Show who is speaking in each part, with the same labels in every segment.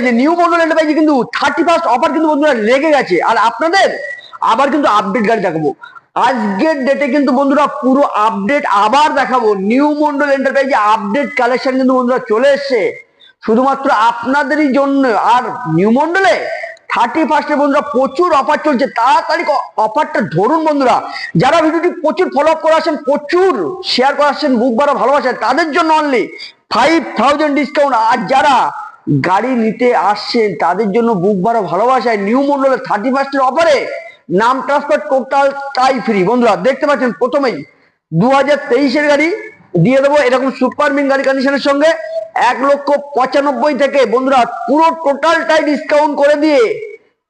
Speaker 1: যে নিউ মন্ডল এন্টারপ্রাইজে কিন্তু 31 অফার কিন্তু বন্ধুরা লেগে গেছে। আর আপনাদের আবার কিন্তু আপডেট গাড়ি দেখাবো আজকের ডেটে কিন্তু বন্ধুরা, পুরো আপডেট আবার দেখাবো। নিউ মন্ডল এন্টারপ্রাইজে আপডেট কালেকশন কিন্তু বন্ধুরা চলে এসছে শুধুমাত্র আপনাদেরই জন্য। আর নিউ মন্ডলে 31 বন্ধুরা প্রচুর অফার চলছে, তাড়াতাড়ি অফারটা ধরুন বন্ধুরা। যারা ভিডিওটি প্রচুর ফলো আপ করে আসেন, প্রচুর শেয়ার করে আসছেন, বুক বাড়া ভালোবাসেন, তাদের জন্য অনলি 5000 ডিসকাউন্ট। আর যারা গাড়ি নিতে আসছেন তাদের জন্য বুক বাড়া ভালোবাসায় নিউ মন্ডলের 31 অফারে নাম ট্রান্সফার টোটাল টাই ফ্রি। বন্ধুরা দেখতে পাচ্ছেন প্রথমেই 2023 গাড়ি দিয়ে দেবো এরকম সুপার মিন গাড়ি কন্ডিশনের সঙ্গে 1,95,000 থেকে বন্ধুরা পুরো টোটালটাই ডিসকাউন্ট করে দিয়ে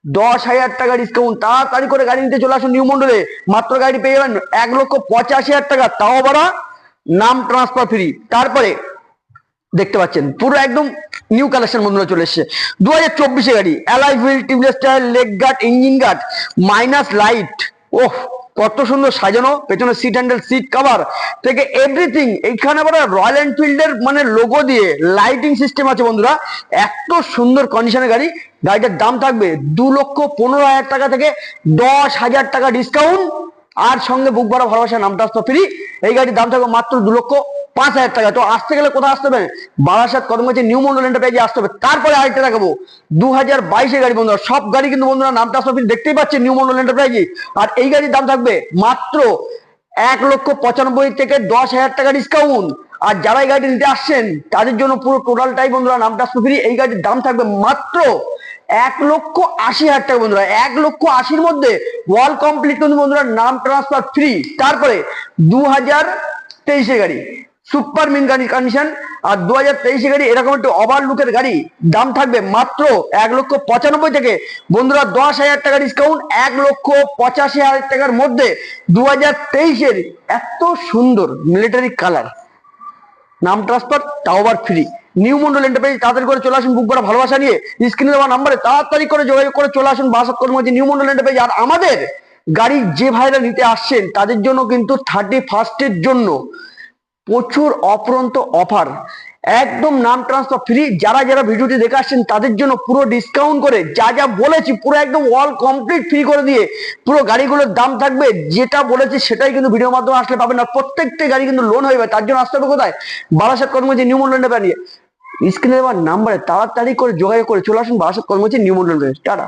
Speaker 1: 10,000 টাকা ডিসকাউন্ট। তাড়াতাড়ি করে গাড়ি নিতে চলে আসুন নিউ মন্ডলে, মাত্র গাড়ি পেয়ে যাবেন 1,85,000 টাকা, তাও আবার নাম ট্রান্সফার ফ্রি। তারপরে দেখতে পাচ্ছেন পুরো একদম নিউ কালেকশন বন্ধুরা চলে এসছে 2024 গাড়ি, alloy wheel, tubeless tyre, leg guard, engine guard, minus light. ওহ কত সুন্দর সাজানো, পেছনে সিট হ্যান্ডেল, সিট কভার থেকে এভরিথিং। এইখানে আবার রয়্যাল এনফিল্ডের মানে লোগো দিয়ে লাইটিং সিস্টেম আছে বন্ধুরা। এত সুন্দর কন্ডিশনের গাড়ি। গাড়িটার দাম থাকবে 2,15,000 টাকা থেকে 10,000 টাকা ডিসকাউন্ট, আর সঙ্গে বুক ভরা ভালোবাসা নাম ট্রান্সফার ফ্রি। এই গাড়ির দাম থাকবে মাত্র 2,05,000 টাকা। তো আসতে গেলে কোথায় আসতে হবে? বারাসাত কদমগাছি নিউ মন্ডল এন্টারপ্রাইজে আসতে হবে। তারপরে আরেকটা দেখাবো 2022 গাড়ি বন্ধুরা, সব গাড়ি কিন্তু বন্ধুরা নাম ট্রান্সফার ফ্রি দেখতেই পাচ্ছেন নিউ মন্ডল এন্টারপ্রাইজে। আর এই গাড়ির দাম থাকবে মাত্র 1,95,000 থেকে 10,000 টাকা ডিসকাউন্ট। আর যারা এই গাড়ি নিতে আসছেন তাদের জন্য পুরো টোটালটাই বন্ধুরা নাম ট্রান্সফার ফ্রি। এই গাড়ির দাম থাকবে মাত্র 1,80,000 টাকা বন্ধুরা। 1,80,000 মধ্যে ওয়াল কমপ্লিট কিন্তু বন্ধুরা নাম ট্রান্সফার ফ্রি। তারপরে 2023 গাড়ি সুপার মিন গাড়ি কন্ডিশন, আর 2023 গাড়ি এরকম একটা ওভার লুকের গাড়ি, দাম থাকবে মাত্র 1,95,000 থেকে বন্ধুরা 10,000 টাকা ডিসকাউন্ট। 1,85,000 টাকার মধ্যে 2023 এত সুন্দর মিলিটারি কালার নাম ট্রান্সফার তাও আবার ফ্রি। নিউ মন্ডল এন্টারপ্রাইজ তাড়াতাড়ি করে চলে আসুন বুক করা ভালোবাসা নিয়ে। স্ক্রিনে দেওয়া নাম্বারে তাড়াতাড়ি করে যোগাযোগ করে চলে আসুন বারাসাত কদমগাছি নিউ মন্ডল এন্টারপ্রাইজ। আর আমাদের গাড়ি যে ভাইরা নিতে আসছেন তাদের জন্য কিন্তু 31 জন্য প্রচুর অপরন্ত অফার, একদম নাম ট্রান্সফার ফ্রি। যারা যারা ভিডিওটি দেখে আসছেন তাদের জন্য পুরো ডিসকাউন্ট করে যা যা বলেছি পুরো একদম অল কমপ্লিট ফ্রি করে দিয়ে পুরো গাড়িগুলোর দাম থাকবে যেটা বলেছি সেটাই কিন্তু ভিডিওর মাধ্যমে আসলে পাবেন। না প্রত্যেকটা গাড়ি কিন্তু লোন হয়ে যাবে, তার জন্য আসতে হবে কোথায়? Barasat Kadamgachhi new Mondal enterprise. স্ক্রিনে দেওয়ার নাম্বারে তাড়াতাড়ি করে যোগাযোগ করে চলে আসুন Barasat Kadamgachhi new Mondal enterprise. Tata.